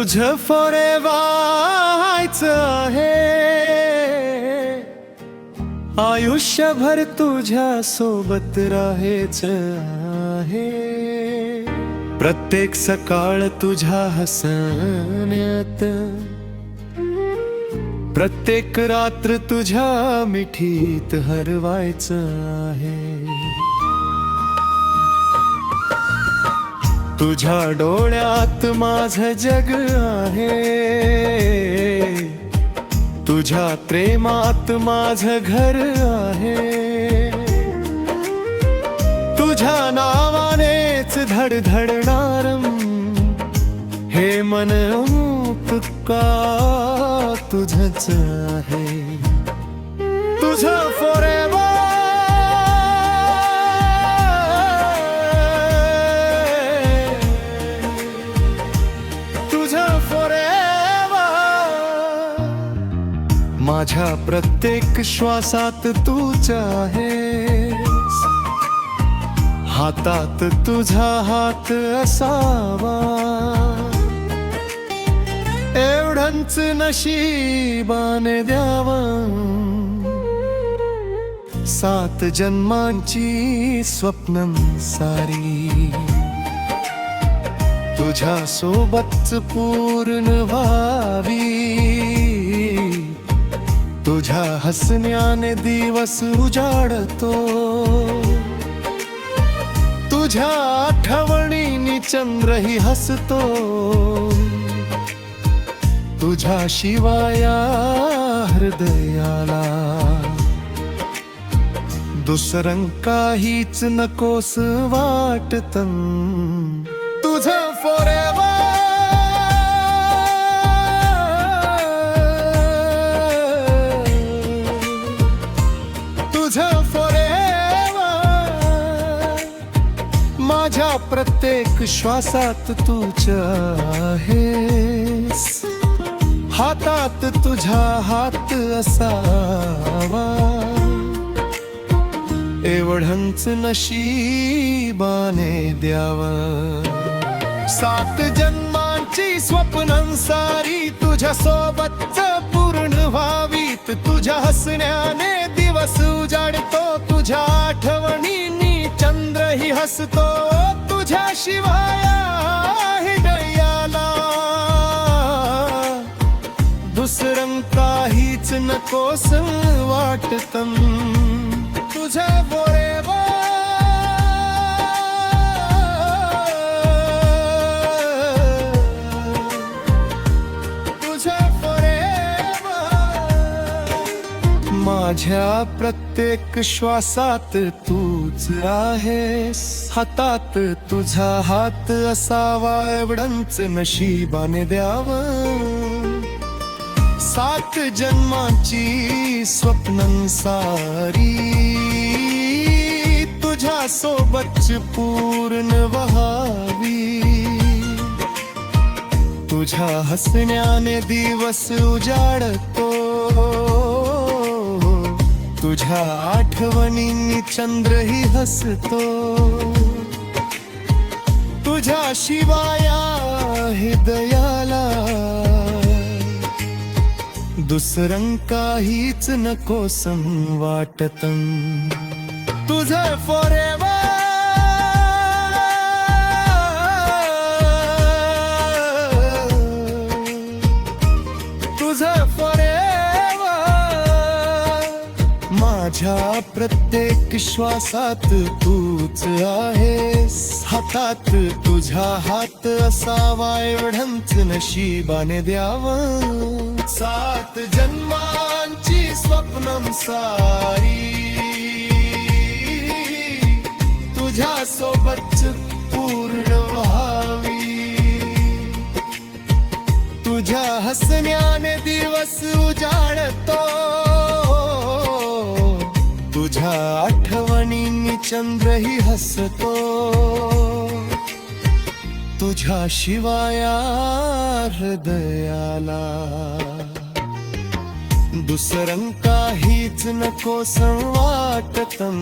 तुझ फॉरेव्हर व्हायचं आहे, आयुष्यभर तुझ्या सोबत राहायचं आहे. प्रत्येक सकाळ तुझ्या हसण्यात, प्रत्येक रात्र तुझ्या मिठीत हरवायचं आहे. तुझ्या डोळ्यात माझं जग आहे, तुझ्या प्रेमात माझं घर आहे. तुझ्या नावानेच धडधडणार हे मन का तुझंच आहे. तुझं फॉरेव्हर, माझ्या प्रत्येक श्वासात तूच आहेस. हातात तुझा हात असावा, एवढंच नशिबाने द्यावं. 7 जन्मांची स्वप्नं सारी तुझ्या सोबतच पूर्ण व्हावी. तुझ्या हसण्याने दिवस उजाडतो, तुझ्या आठवणींनी चंद्रही हसतो. तुझ्या शिवाया हृदयाला दुसरं काहीच नकोस वाटतं. तुझं फॉरेव्हर, माझ्या प्रत्येक श्वासात तूच आहेस. हातात तुझा हात असावा, एवढंच नशिबाने द्यावं. 7 जन्मांची स्वप्नं सारी तुझ्या सोबतच पूर्ण व्हावीत. तुझ्या हसण्याने दिवस उजाडतो, तुझ्या आठवणींनी चंद्रही हसतो. तुझ्या शिवाया हृदयाला दुसरं काहीच नकोस वाटतं. तुझं फॉरेव्हर, माझ्या प्रत्येक श्वासात तूच आहेस. हातात तुझा हात असावा, एवढंच नशिबाने द्यावं. 7 जन्मांची स्वप्नं सारी तुझ्या सोबतच पूर्ण व्हावी. तुझ्या हसण्याने दिवस उजाडतो, तुझ्या आठवणींनी चंद्रही हसतो. तुझ्या शिवाया हृदयाला दुसरं काहीच नकोस वाटतं. तुझं फॉरेव्हर, तुझं फॉरेव्हर. माझ्या प्रत्येक श्वासात तूच आहेस. हातात तुझा हात असावा, एवढंच नशिबाने द्यावं. 7 जन्मांची स्वप्नं सारी तुझ्या सोबतच पूर्ण व्हावी. तुझ्या हसण्याने दिवस उजाडतो, तुझ्या आठवणींनी चंद्रही हसतो. तुझ्या शिवाया हृदयाला दुसरं काहीच नकोस वाटतं.